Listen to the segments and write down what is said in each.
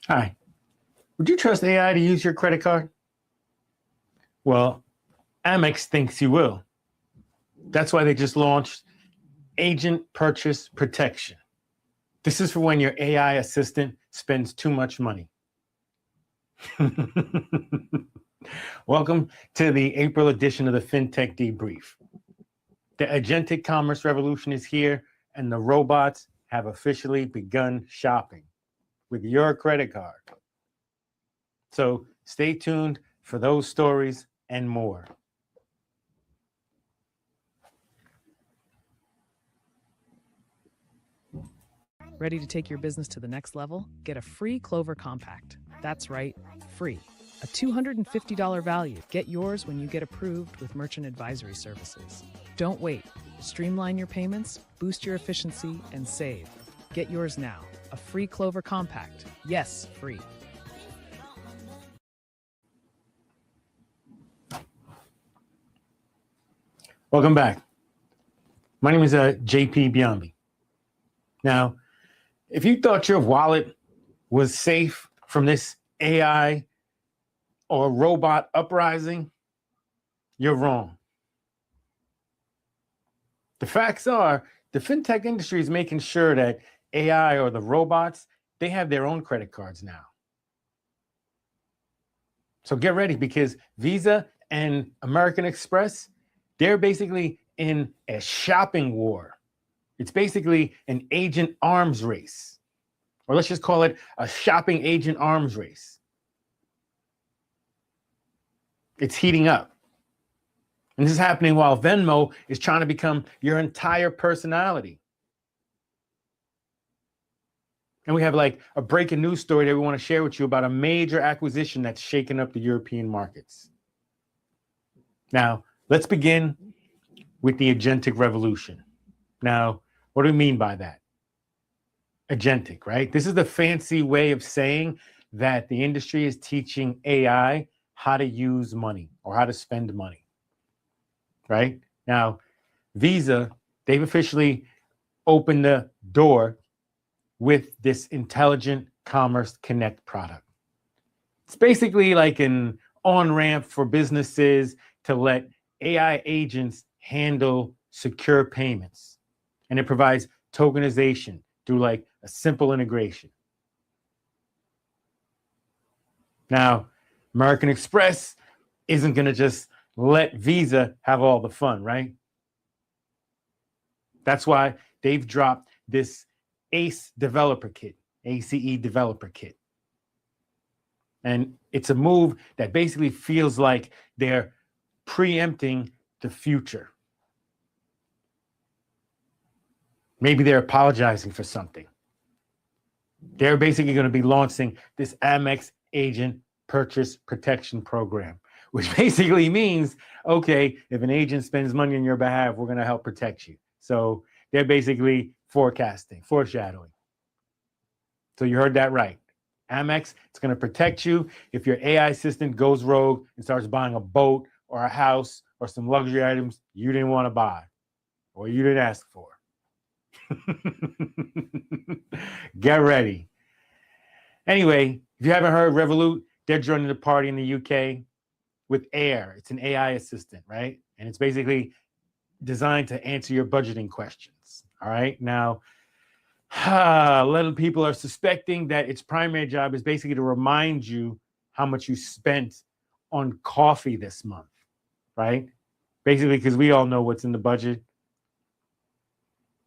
Hi. Would you trust AI to use your credit card? Well, Amex thinks you will. That's why they just launched Agent Purchase Protection. This is for when your AI assistant spends too much money. Welcome to the April edition of the Fintech Debrief. The Agentic Commerce revolution is here, and the robots have officially begun shopping with your credit card. So stay tuned for those stories and more. Ready to take your business to the next level? Get a free Clover Compact. That's right, free. A $250 value. Get yours when you get approved with merchant advisory services. Don't wait. Streamline your payments, boost your efficiency, and save. Get yours now. A free Clover Compact. Yes, free. Welcome back. My name is JP Biombi. Now, if you thought your wallet was safe from this AI or robot uprising, you're wrong. The facts are the fintech industry is making sure that AI or the robots, they have their own credit cards now. So get ready, because Visa and American Express, they're basically in a shopping war. It's basically an agent arms race, or let's just call it a shopping agent arms race. It's heating up. And this is happening while Venmo is trying to become your entire personality. And we have like a breaking news story that we want to share with you about a major acquisition that's shaken up the European markets. Now, let's begin with the agentic revolution. Now, what do we mean by that? Agentic, right? This is the fancy way of saying that the industry is teaching AI how to use money or how to spend money, right? Now, Visa, they've officially opened the door with this Intelligent Commerce Connect product. It's basically like an on-ramp for businesses to let AI agents handle secure payments. And it provides tokenization through like a simple integration. Now, American Express isn't going to just let Visa have all the fun, right? That's why they've dropped this ACE developer kit, ACE developer kit. And it's a move that basically feels like they're preempting the future. Maybe they're apologizing for something. They're basically going to be launching this Amex Agent Purchase Protection Program, which basically means, okay, if an agent spends money on your behalf, we're going to help protect you. So they're basically foreshadowing. So you heard that right. Amex, it's going to protect you if your AI assistant goes rogue and starts buying a boat or a house or some luxury items you didn't want to buy or you didn't ask for. Get ready. Anyway, if you haven't heard, Revolut, they're joining the party in the UK with Air. It's an AI assistant, right? And it's basically designed to answer your budgeting questions. All right. Now, a lot of people are suspecting that its primary job is basically to remind you how much you spent on coffee this month, right? Basically, because we all know what's in the budget.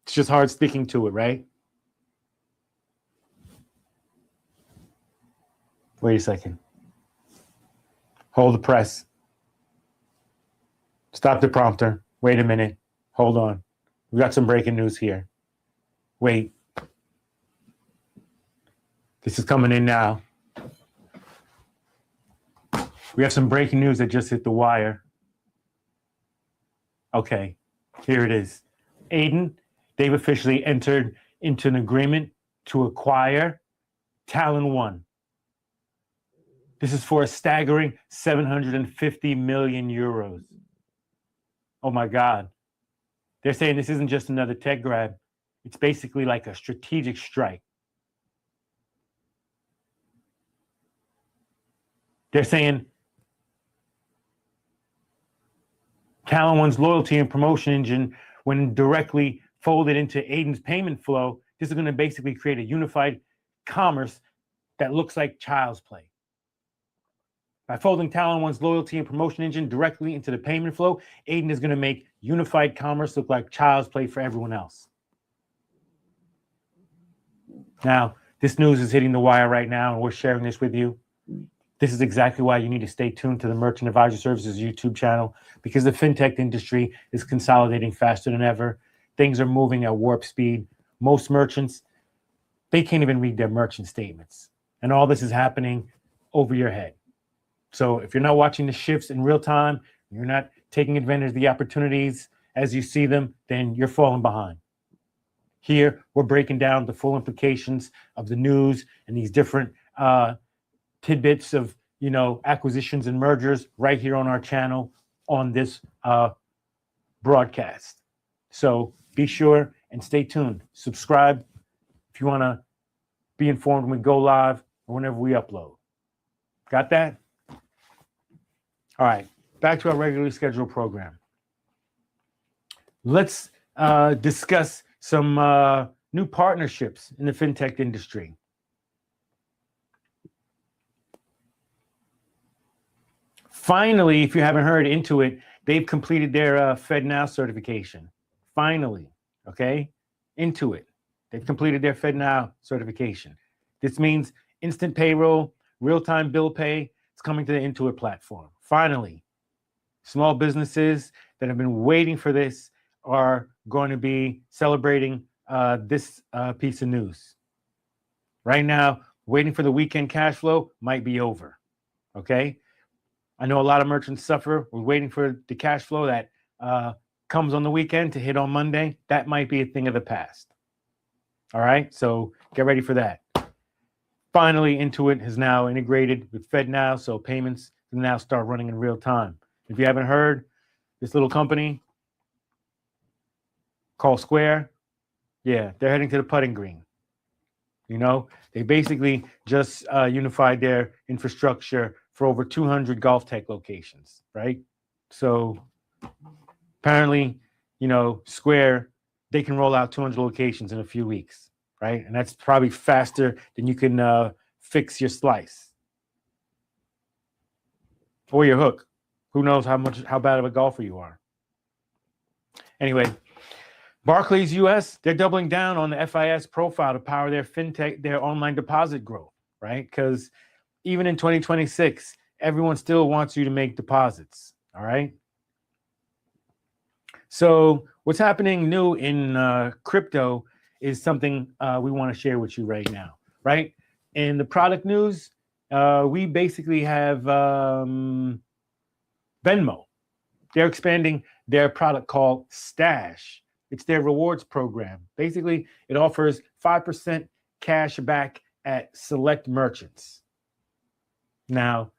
It's just hard sticking to it, right? Wait a second. Hold the press. Stop the prompter. Wait a minute. Hold on. We got some breaking news here. Wait. This is coming in now. We have some breaking news that just hit the wire. Okay, here it is. Adyen, they've officially entered into an agreement to acquire Talon.One. This is for a staggering 750 million euros. Oh my God. They're saying this isn't just another tech grab. It's basically like a strategic strike. They're saying Talon.One's loyalty and promotion engine, when directly folded into Adyen's payment flow, this is going to basically create a unified commerce that looks like child's play. By folding Talon.One's loyalty and promotion engine directly into the payment flow, Adyen is going to make unified commerce look like child's play for everyone else. Now, this news is hitting the wire right now, and we're sharing this with you. This is exactly why you need to stay tuned to the Merchant Advisory Services YouTube channel, because the fintech industry is consolidating faster than ever. Things are moving at warp speed. Most merchants, they can't even read their merchant statements. And all this is happening over your head. So if you're not watching the shifts in real time, you're not taking advantage of the opportunities as you see them, then you're falling behind. Here, we're breaking down the full implications of the news and these different tidbits of, acquisitions and mergers right here on our channel on this broadcast. So be sure and stay tuned. Subscribe if you want to be informed when we go live or whenever we upload. Got that? All right, back to our regularly scheduled program. Let's discuss some new partnerships in the fintech industry. Finally, if you haven't heard, Intuit, they've completed their FedNow certification. Finally, okay? Intuit, they've completed their FedNow certification. This means instant payroll, real-time bill pay. It's coming to the Intuit platform. Finally, small businesses that have been waiting for this are going to be celebrating this piece of news. Right now, waiting for the weekend cash flow might be over, okay? I know a lot of merchants suffer. We're waiting for the cash flow that comes on the weekend to hit on Monday. That might be a thing of the past. All right, so get ready for that. Finally, Intuit has now integrated with FedNow, so payments can now start running in real time. If you haven't heard, this little company called Square, yeah, they're heading to the putting green. They basically just unified their infrastructure for over 200 golf tech locations, right? So apparently, Square, they can roll out 200 locations in a few weeks, right? And that's probably faster than you can fix your slice or your hook. Who knows how bad of a golfer you are. Anyway, Barclays US, they're doubling down on the FIS profile to power their fintech, their online deposit growth, right? Because even in 2026, everyone still wants you to make deposits, all right? So what's happening new in crypto is something we want to share with you right now, right? In the product news, we basically have Venmo. They're expanding their product called Stash. It's their rewards program. Basically, it offers 5% cash back at select merchants. Now,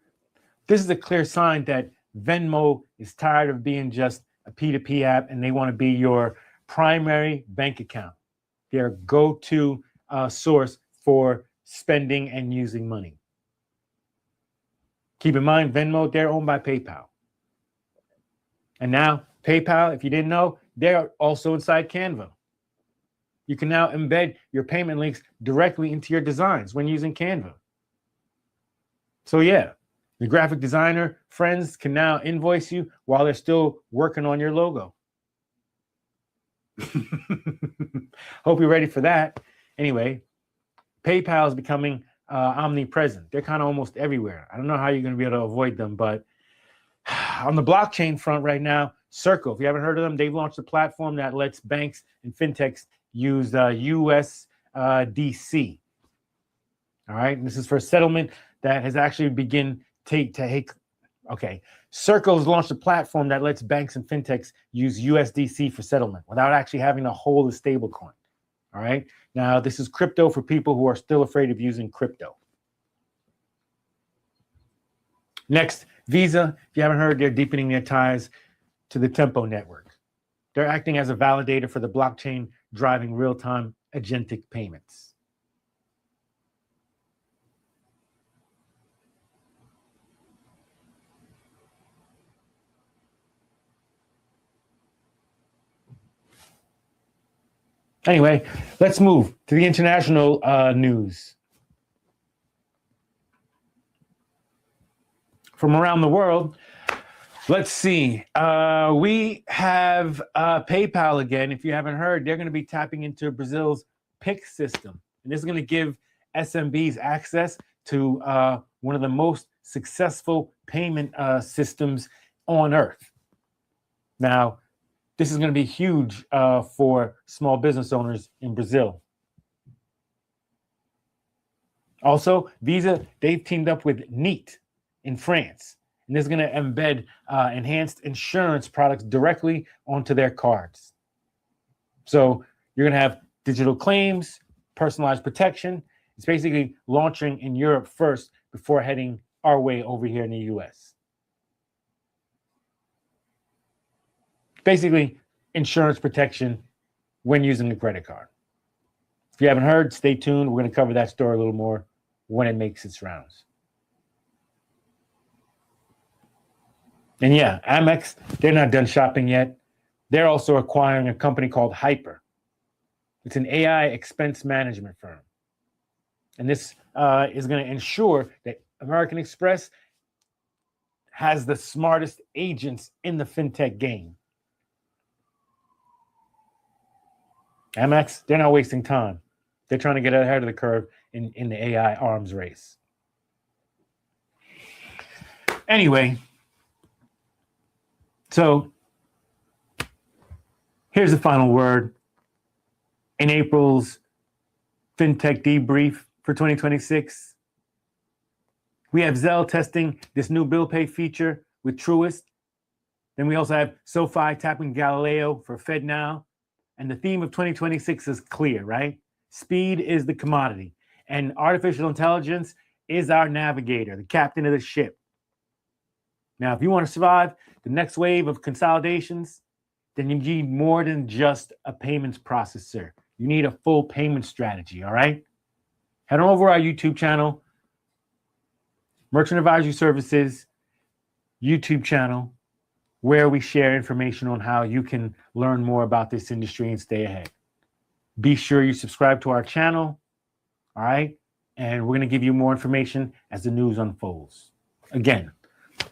this is a clear sign that Venmo is tired of being just a P2P app, and they want to be your primary bank account, their go-to source for spending and using money. Keep in mind, Venmo, they're owned by PayPal. And now, PayPal, if you didn't know, they're also inside Canva. You can now embed your payment links directly into your designs when using Canva. So yeah, the graphic designer friends can now invoice you while they're still working on your logo. Hope you're ready for that. Anyway, PayPal is becoming omnipresent. They're kind of almost everywhere. I don't know how you're going to be able to avoid them, but on the blockchain front right now, Circle, if you haven't heard of them, they've launched a platform that lets banks and fintechs use USDC. All right, and this is for settlement that has actually Circle has launched a platform that lets banks and fintechs use USDC for settlement without actually having to hold a stablecoin. All right, now this is crypto for people who are still afraid of using crypto. Next, Visa, if you haven't heard, they're deepening their ties to the Tempo network. They're acting as a validator for the blockchain, driving real-time agentic payments. Anyway, let's move to the international news. From around the world, let's see. We have PayPal again. If you haven't heard, they're going to be tapping into Brazil's PIX system. And this is going to give SMBs access to one of the most successful payment systems on earth. Now, this is going to be huge for small business owners in Brazil. Also, Visa, they've teamed up with Neat in France, and this is going to embed enhanced insurance products directly onto their cards. So you're going to have digital claims, personalized protection. It's basically launching in Europe first before heading our way over here in the US. Basically, insurance protection when using a credit card. If you haven't heard, stay tuned. We're going to cover that story a little more when it makes its rounds. And yeah, Amex, they're not done shopping yet. They're also acquiring a company called Hyper. It's an AI expense management firm. And this is going to ensure that American Express has the smartest agents in the fintech game. Amex, they're not wasting time. They're trying to get ahead of the curve in the AI arms race. Anyway, so here's the final word. In April's Fintech Debrief for 2026, we have Zelle testing this new bill pay feature with Truist. Then we also have SoFi tapping Galileo for FedNow. And the theme of 2026 is clear, right? Speed is the commodity. And artificial intelligence is our navigator, the captain of the ship. Now, if you want to survive the next wave of consolidations, then you need more than just a payments processor. You need a full payment strategy, all right? Head on over our YouTube channel, Merchant Advisory Services YouTube channel, where we share information on how you can learn more about this industry and stay ahead. Be sure you subscribe to our channel, all right? And we're going to give you more information as the news unfolds. Again,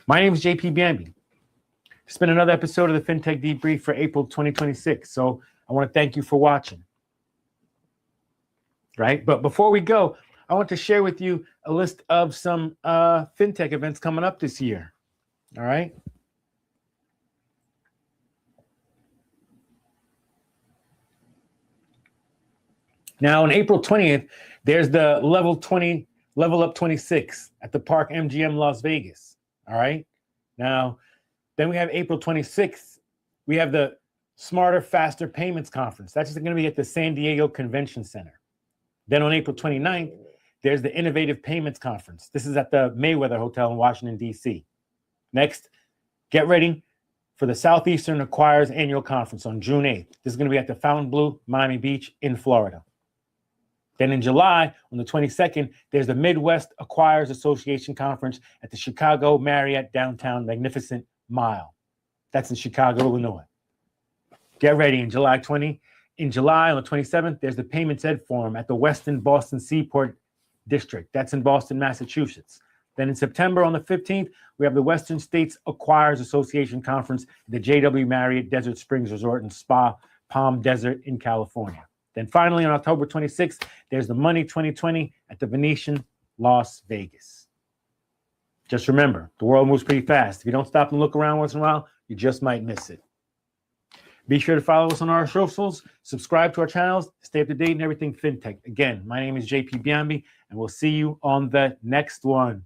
my name is JP Biambi. It's been another episode of the Fintech Debrief for April 2026. So I want to thank you for watching. Right? But before we go, I want to share with you a list of some fintech events coming up this year. All right? Now, on April 20th, there's the Level Up 26 at the Park MGM Las Vegas. All right? Now, then we have April 26th. We have the Smarter, Faster Payments Conference. That's going to be at the San Diego Convention Center. Then on April 29th, there's the Innovative Payments Conference. This is at the Mayweather Hotel in Washington, D.C. Next, get ready for the Southeastern Acquirers Annual Conference on June 8th. This is going to be at the Fontainebleau, Miami Beach in Florida. Then in July, on the 22nd, there's the Midwest Acquirers Association Conference at the Chicago Marriott Downtown Magnificent Mile. That's in Chicago, Illinois. Get ready in July 20. In July, on the 27th, there's the Payments Ed Forum at the Westin Boston Seaport District. That's in Boston, Massachusetts. Then in September, on the 15th, we have the Western States Acquirers Association Conference at the JW Marriott Desert Springs Resort and Spa, Palm Desert in California. Then finally, on October 26th, there's the Money 2020 at the Venetian, Las Vegas. Just remember, the world moves pretty fast. If you don't stop and look around once in a while, you just might miss it. Be sure to follow us on our socials, subscribe to our channels, stay up to date in everything fintech. Again, my name is JP Biambi, and we'll see you on the next one.